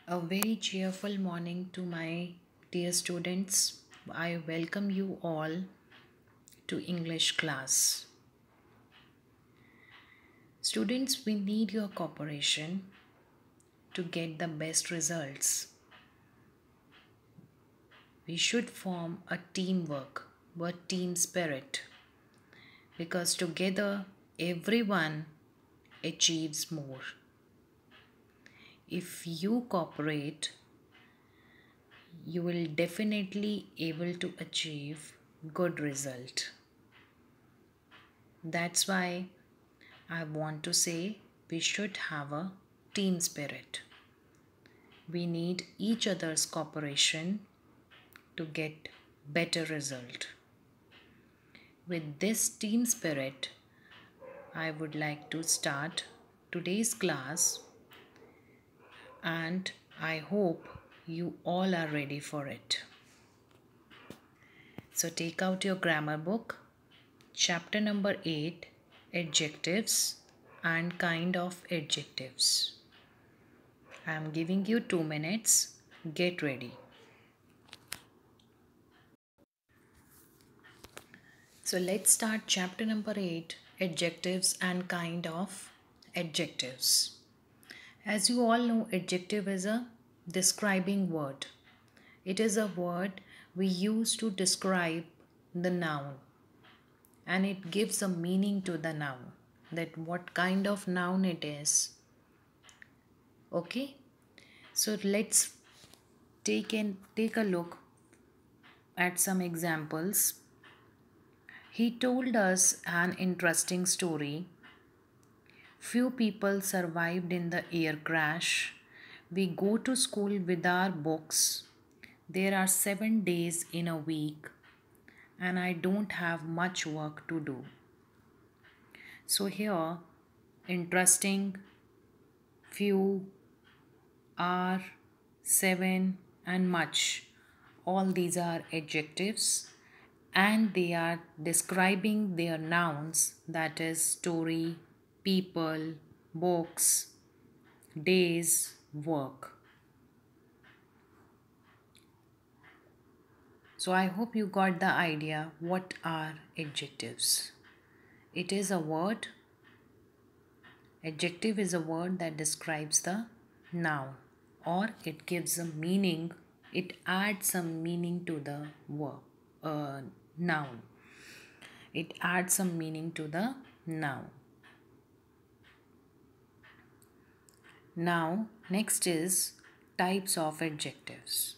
A very cheerful morning to my dear students. I welcome you all to English class. Students, we need your cooperation to get the best results. We should form a teamwork, but team spirit, because together everyone achieves more. If you cooperate, you will definitely able to achieve good result. That's why I want to say we should have a team spirit. We need each other's cooperation to get better result. With this team spirit, I would like to start today's class, and I hope you all are ready for it. So take out your grammar book, chapter number 8, Adjectives and kind of adjectives. I am giving you 2 minutes. Get ready. So let's start chapter number 8, Adjectives and kind of adjectives. As you all know, adjective is a describing word. It is a word we use to describe the noun, and it gives a meaning to the noun, that what kind of noun it is. Okay, so let's take a look at some examples. He told us an interesting story. Few people survived in the air crash. We go to school with our books. There are 7 days in a week, and I don't have much work to do. So, here, interesting, few, are, 7, and much. All these are adjectives, and they are describing their nouns, that is, story, people, books, days, work. So I hope you got the idea what are adjectives. It is a word. Adjective is a word that describes the noun, or it gives a meaning. It adds some meaning to the noun. It adds some meaning to the noun. Now, next is types of adjectives.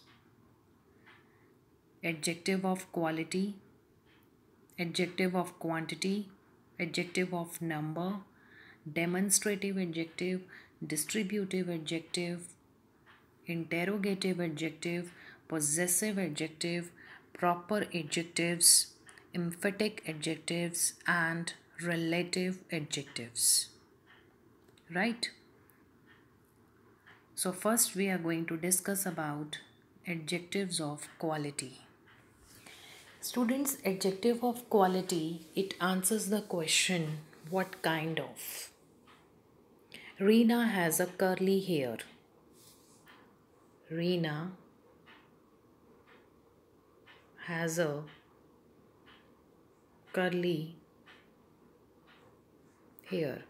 Adjective of quality, adjective of quantity, adjective of number, demonstrative adjective, distributive adjective, interrogative adjective, possessive adjective, proper adjectives, emphatic adjectives, and relative adjectives. Right? So first we are going to discuss about adjectives of quality. Students, adjective of quality, it answers the question, what kind of? Reena has a curly hair. Reena has a curly hair.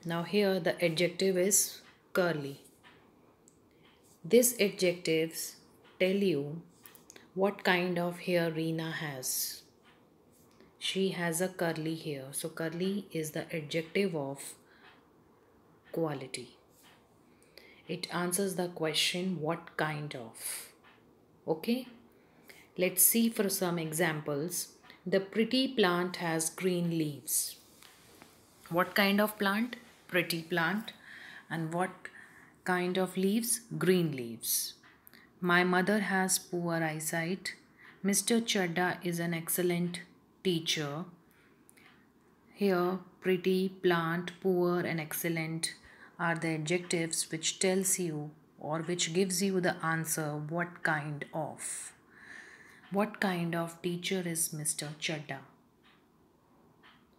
Now here the adjective is curly. These adjectives tell you what kind of hair Reena has. She has a curly hair. So curly is the adjective of quality. It answers the question, what kind of? Okay, let's see for some examples. The pretty plant has green leaves. What kind of plant? Pretty plant. And what kind of leaves? Green leaves. My mother has poor eyesight. Mr. Chadda is an excellent teacher. Here, pretty, plant, poor, and excellent are the adjectives which tells you or which gives you the answer what kind of. What kind of teacher is Mr. Chadda?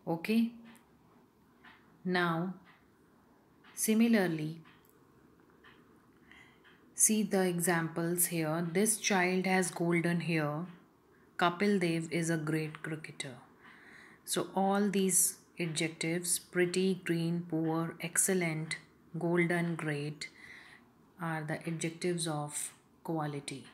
Okay. Now, similarly, See the examples here. This child has golden hair. Kapil Dev is a great cricketer. So all these adjectives, pretty, green, poor, excellent, golden, great, are the adjectives of quality.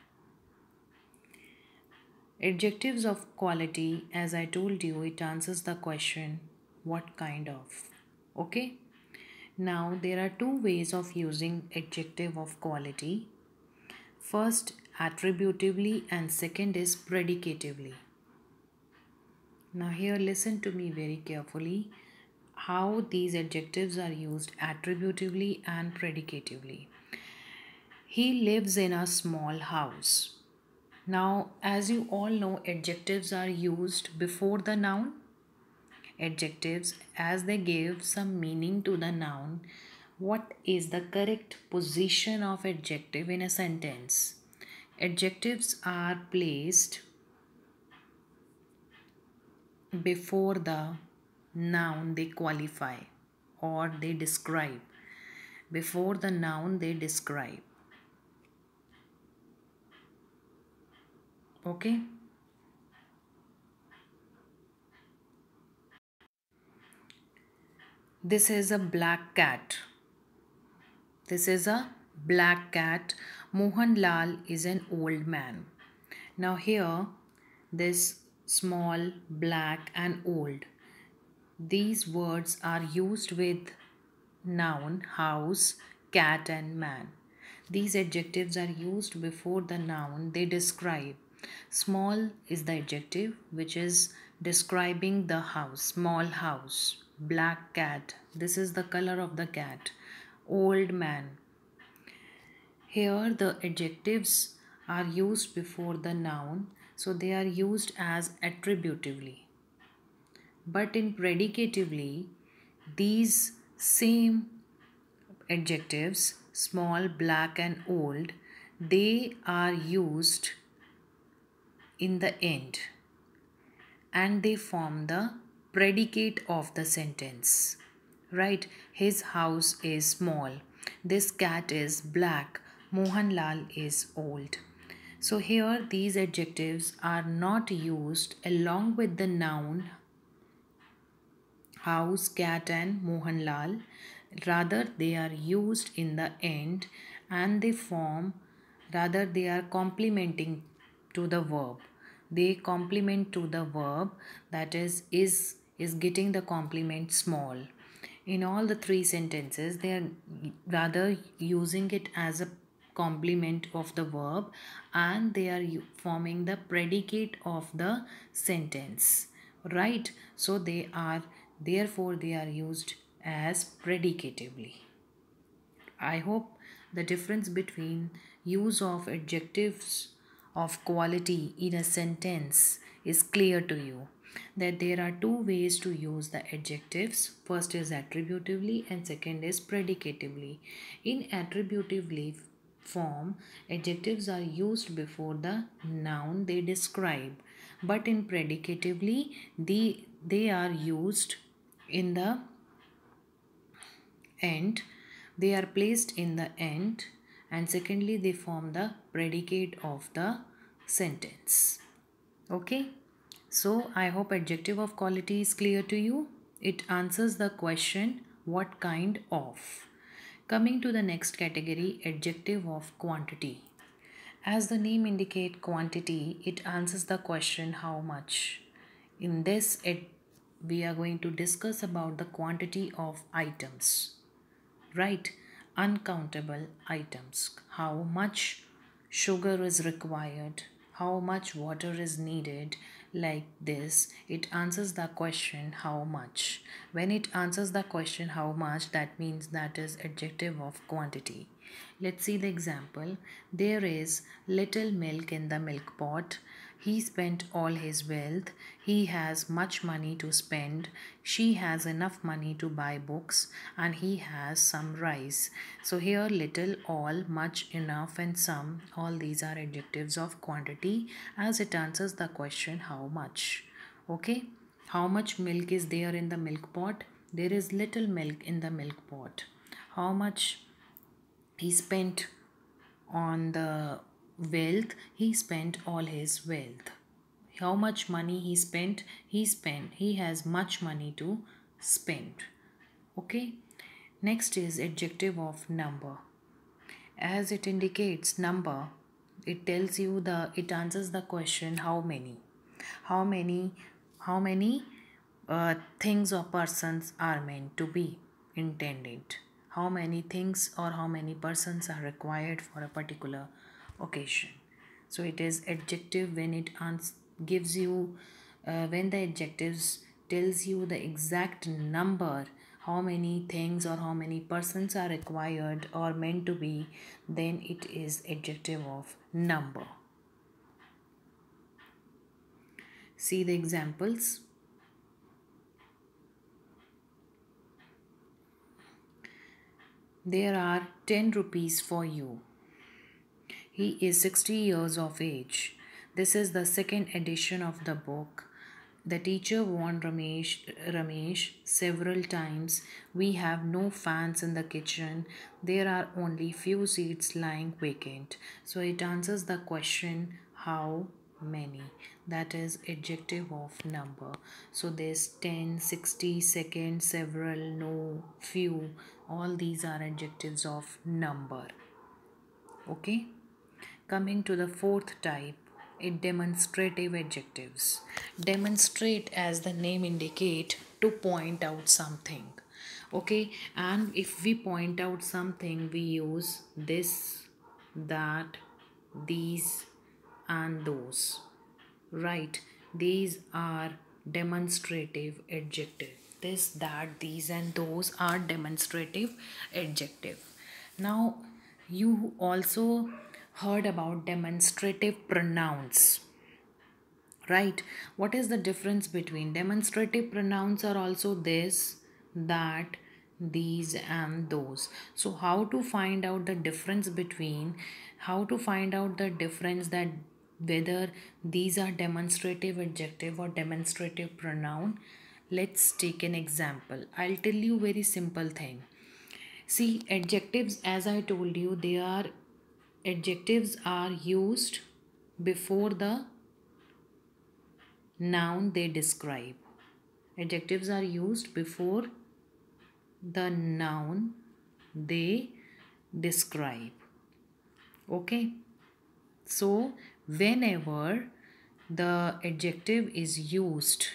Adjectives of quality, as I told you, it answers the question, what kind of? Okay. Now there are two ways of using adjective of quality. First, attributively, and second is predicatively. Now here listen to me very carefully how these adjectives are used attributively and predicatively. He lives in a small house. Now, as you all know, adjectives are used before the noun. Adjectives, as they give some meaning to the noun, what is the correct position of adjective in a sentence? Adjectives are placed before the noun they qualify or they describe. Before the noun they describe. Okay. This is a black cat. This is a black cat. Mohan Lal is an old man. Now here, this small, black and old. These words are used with noun, house, cat and man. These adjectives are used before the noun they describe. Small is the adjective which is describing the house, small house. Black cat, this is the color of the cat. Old man. Here the adjectives are used before the noun, so they are used as attributively. But in predicatively, these same adjectives, small, black and old, they are used in the end and they form the predicate of the sentence. Right? His house is small. This cat is black. Mohan Lal is old. So here these adjectives are not used along with the noun house, cat and Mohan Lal. Rather they are used in the end and they form, rather they are complementing to the verb. They complement to the verb, that is getting the complement small. In all the three sentences they are rather using it as a complement of the verb and they are forming the predicate of the sentence, right? So they are, therefore they are used as predicatively. I hope the difference between use of adjectives of quality in a sentence is clear to you, that there are two ways to use the adjectives. First is attributively and second is predicatively. In attributively form, adjectives are used before the noun they describe, but in predicatively they are used in the end. They are placed in the end and secondly they form the predicate of the sentence. Okay, so I hope adjective of quality is clear to you. It answers the question what kind of. Coming to the next category, adjective of quantity. As the name indicate quantity, it answers the question how much. In this we are going to discuss about the quantity of items, right? Uncountable items. How much sugar is required, how much water is needed, like this. It answers the question how much. When it answers the question how much, that means that is adjective of quantity. Let's see the example. There is little milk in the milk pot. He spent all his wealth. He has much money to spend. She has enough money to buy books. And he has some rice. So here little, all, much, enough and some. All these are adjectives of quantity as it answers the question how much. Okay. How much milk is there in the milk pot? There is little milk in the milk pot. How much he spent on the wealth, he spent all his wealth. How much money he has much money to spend. Okay. Next is adjective of number. As it indicates number, it answers the question how many. How many how many things or persons are meant to be intended. How many things or how many persons are required for a particular occasion. So it is adjective when it gives you when the adjectives tells you the exact number, how many things or how many persons are required or meant to be, then it is adjective of number. See the examples. There are 10 rupees for you. He is 60 years of age. This is the second edition of the book. The teacher warned Ramesh several times. We have no fans in the kitchen. There are only few seats lying vacant. So it answers the question how many. That is adjective of number. So there's 10, 60, second, several, no, few. All these are adjectives of number. Okay. Coming to the fourth type, demonstrative adjectives. Demonstrate, as the name indicate, to point out something. Okay, and if we point out something, we use this, that, these, and those. Right, these are demonstrative adjective. This, that, these, and those are demonstrative adjective. Now, you also heard about demonstrative pronouns, right? What is the difference between demonstrative pronouns? Are also this, that, these, and those. So how to find out the difference between, how to find out the difference that whether these are demonstrative adjective or demonstrative pronoun? Let's take an example. I'll tell you very simple thing. See, adjectives, as I told you, adjectives are used before the noun they describe. Adjectives are used before the noun they describe. Okay. So whenever the adjective is used,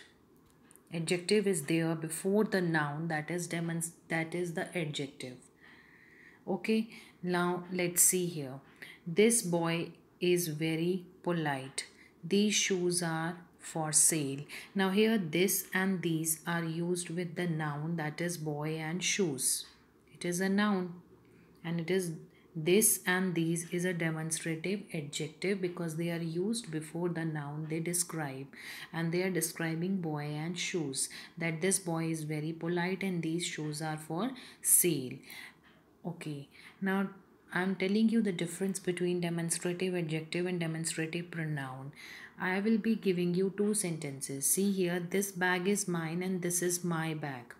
adjective is there before the noun, that is the adjective. Okay, now let's see here. This boy is very polite. These shoes are for sale. Now here this and these are used with the noun, that is boy and shoes. It is a noun, and it is this and these is a demonstrative adjective because they are used before the noun they describe, and they are describing boy and shoes, that this boy is very polite and these shoes are for sale. Okay, now I'm telling you the difference between demonstrative adjective and demonstrative pronoun. I will be giving you two sentences. See here, this bag is mine and this is my bag.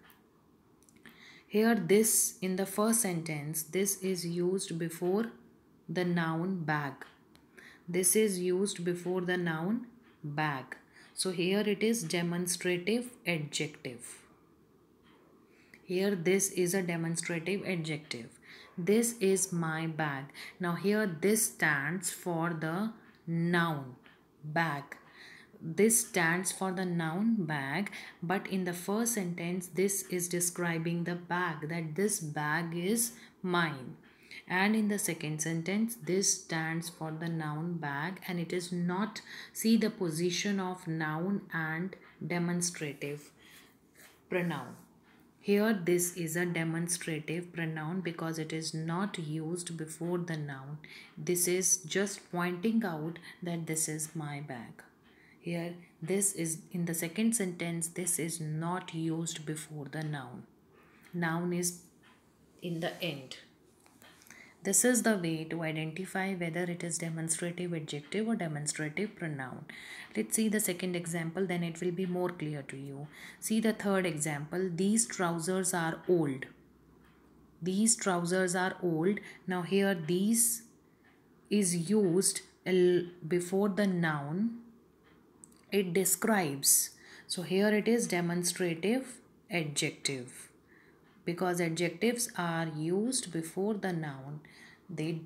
Here, this in the first sentence, this is used before the noun bag. This is used before the noun bag. So here it is demonstrative adjective. Here this is a demonstrative adjective. This is my bag. Now here this stands for the noun bag. This stands for the noun bag, but in the first sentence this is describing the bag, that this bag is mine. And in the second sentence this stands for the noun bag, and it is not, see the position of noun and demonstrative pronoun. Here this is a demonstrative pronoun because it is not used before the noun. This is just pointing out that this is my bag. Here this is in the second sentence, this is not used before the noun. Noun is in the end. This is the way to identify whether it is demonstrative adjective or demonstrative pronoun. Let's see the second example, then it will be more clear to you. See the third example. These trousers are old. These trousers are old. Now here these is used before the noun, it describes. So here it is demonstrative adjective. Because adjectives are used before the noun, they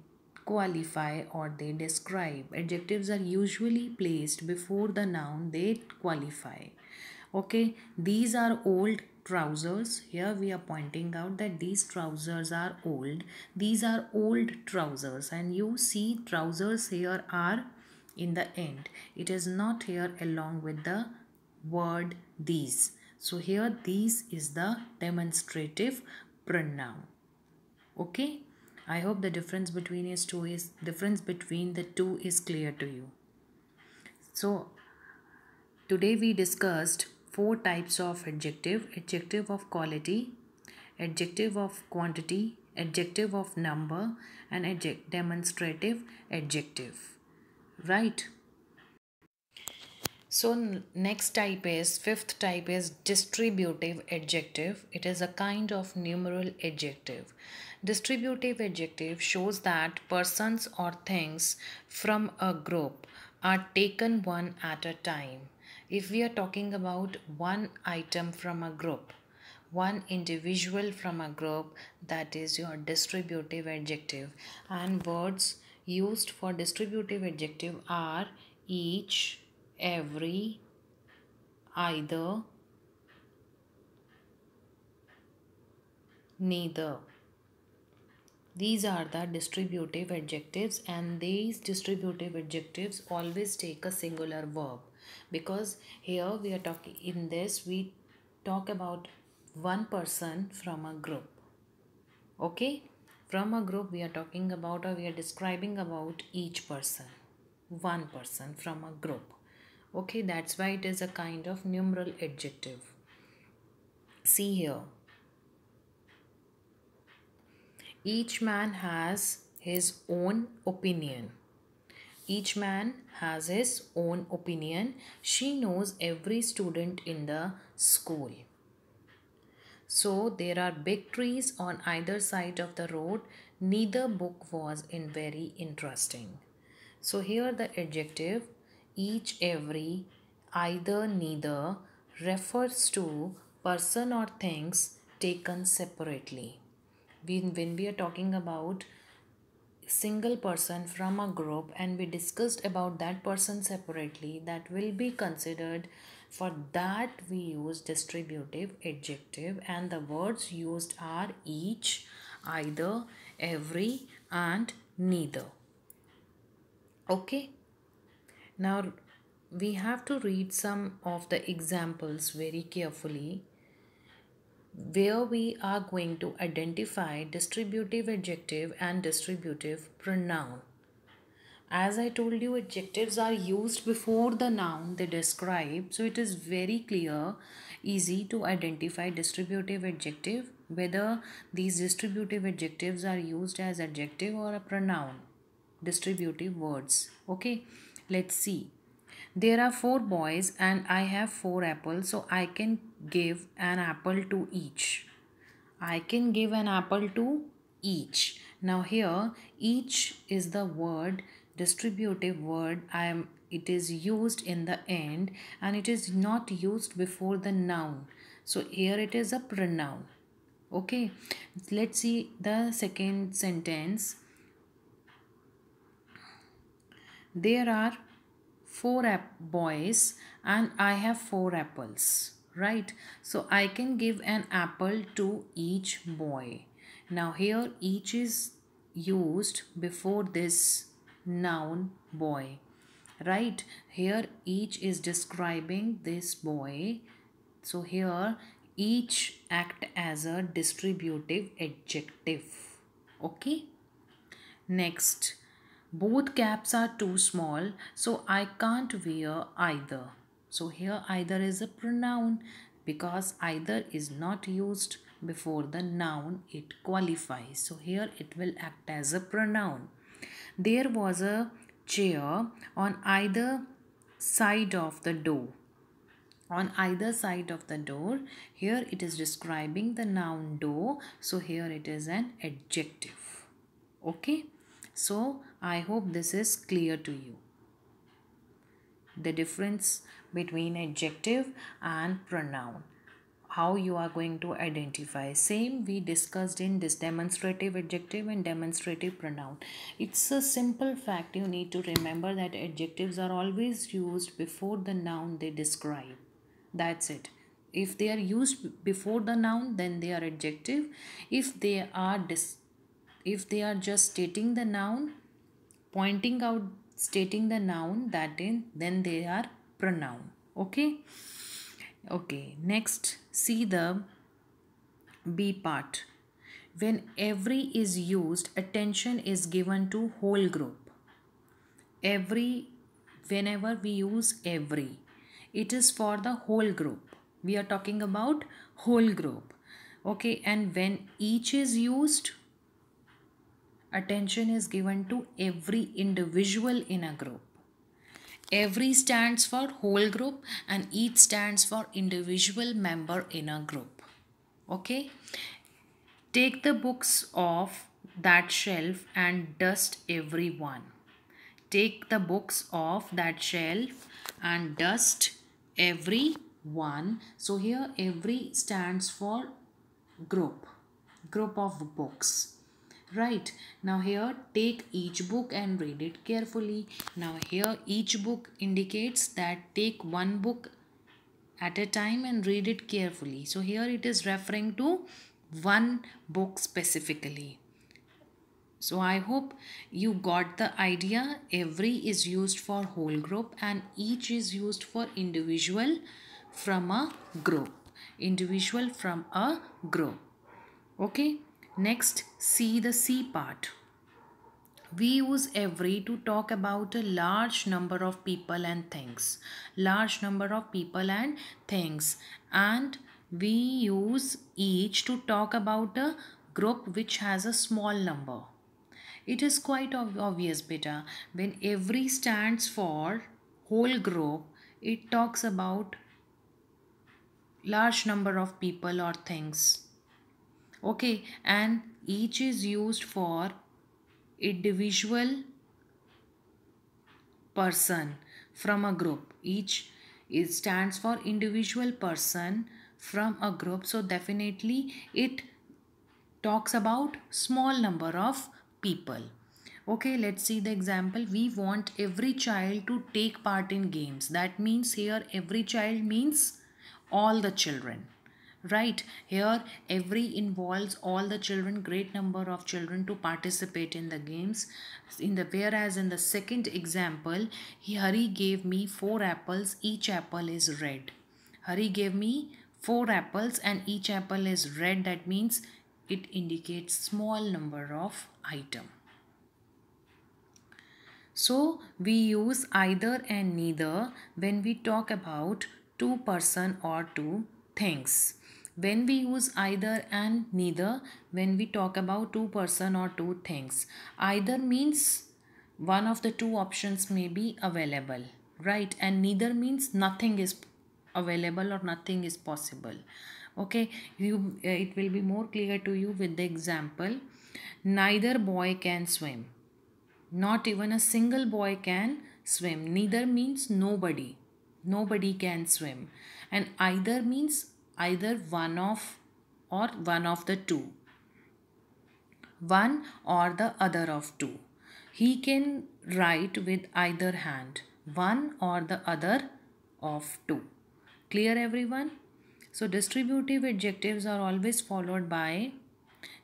qualify or they describe. Adjectives are usually placed before the noun, they qualify. Okay, these are old trousers. Here we are pointing out that these trousers are old. These are old trousers, and you see trousers here are in the end. It is not here along with the word these. So here these is the demonstrative pronoun. Okay, I hope the difference between the two is clear to you. So today we discussed four types of adjective: adjective of quality, adjective of quantity, adjective of number, and demonstrative adjective. Right? So next type is fifth type is distributive adjective. It is a kind of numeral adjective. Distributive adjective shows that persons or things from a group are taken one at a time. If we are talking about one item from a group, one individual from a group, that is your distributive adjective. And words used for distributive adjective are each, every, either, neither. These are the distributive adjectives, and these distributive adjectives always take a singular verb, because here we are talking in this we talk about one person from a group. Okay, from a group we are talking about, or we are describing about each person, one person from a group. Okay, that's why it is a kind of numeral adjective. See here, each man has his own opinion. Each man has his own opinion. She knows every student in the school. So there are big trees on either side of the road. Neither book was in very interesting. So here the adjective each, every, either, neither refers to person or things taken separately. When we are talking about single person from a group and we discussed about that person separately, that will be considered, for that we use distributive adjective, and the words used are each, either, every, and neither. Okay, now we have to read some of the examples very carefully, where we are going to identify distributive adjective and distributive pronoun. As I told you, adjectives are used before the noun they describe, so it is very clear, easy to identify distributive adjective, whether these distributive adjectives are used as adjective or a pronoun. Distributive words. Okay, let's see. There are four boys and I have four apples, so I can give an apple to each. I can give an apple to each. Now here each is the word, distributive word. It is used in the end and it is not used before the noun. So here it is a pronoun. Okay, let's see the second sentence. There are four boys and I have four apples, right? So I can give an apple to each boy. Now here each is used before this noun boy, right? Here each is describing this boy. So here each act as a distributive adjective. Okay. Next, both caps are too small, so I can't wear either. So here either is a pronoun, because either is not used before the noun, it qualifies. So here it will act as a pronoun. There was a chair on either side of the door. On either side of the door, here it is describing the noun door, so here it is an adjective. Okay, So I hope this is clear to you. The difference between adjective and pronoun, how you are going to identify. Same we discussed in this demonstrative adjective and demonstrative pronoun. It's a simple fact you need to remember, that adjectives are always used before the noun they describe. That's it. If they are used before the noun, then they are adjective. If they are if they are just stating the noun, pointing out, stating the noun, that in, then they are pronoun. Okay. Okay, next see the B part. When every is used, attention is given to whole group. Every, whenever we use every, it is for the whole group. We are talking about whole group. Okay, and when each is used, attention is given to every individual in a group. Every stands for whole group and each stands for individual member in a group. Okay. Take the books off that shelf and dust every one. Take the books off that shelf and dust every one. So here every stands for group, group of books. Right. Now here take each book and read it carefully. Now here each book indicates that take one book at a time and read it carefully. So here it is referring to one book specifically. So I hope you got the idea. Every is used for whole group and each is used for individual from a group. Individual from a group. Okay. Next, see the C part. We use every to talk about a large number of people and things. Large number of people and things. And we use each to talk about a group which has a small number. It is quite obvious, beta. When every stands for whole group, it talks about large number of people or things. Okay, and each is used for individual person from a group. Each is stands for individual person from a group. So definitely it talks about small number of people. Okay, let's see the example. We want every child to take part in games. That means here every child means all the children. Right, here every involves all the children, great number of children to participate in the games. Whereas in the second example, Hari gave me 4 apples, each apple is red. Hari gave me 4 apples and each apple is red. That means it indicates small number of item. So we use either and neither when we talk about two person or two things. When we use either and neither when we talk about two person or two things. Either means one of the two options may be available, right? And neither means nothing is available or nothing is possible. Okay, it will be more clear to you with the example. Neither boy can swim. Not even a single boy can swim. Neither means nobody. Nobody can swim. And either means either one of or one of the two. One or the other of two. He can write with either hand. One or the other of two. Clear, everyone? So distributive adjectives are always followed by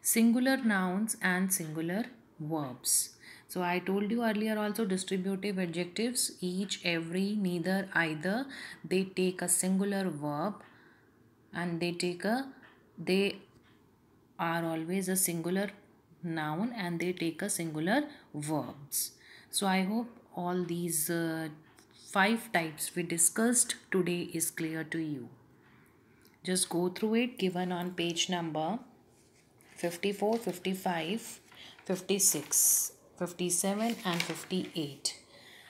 singular nouns and singular verbs. So I told you earlier also, distributive adjectives, each, every, neither, either, they take a singular verb and they are always a singular noun and they take a singular verbs. So I hope all these 5 types we discussed today is clear to you. Just go through it, given on page number 54, 55, 56, 57 and 58.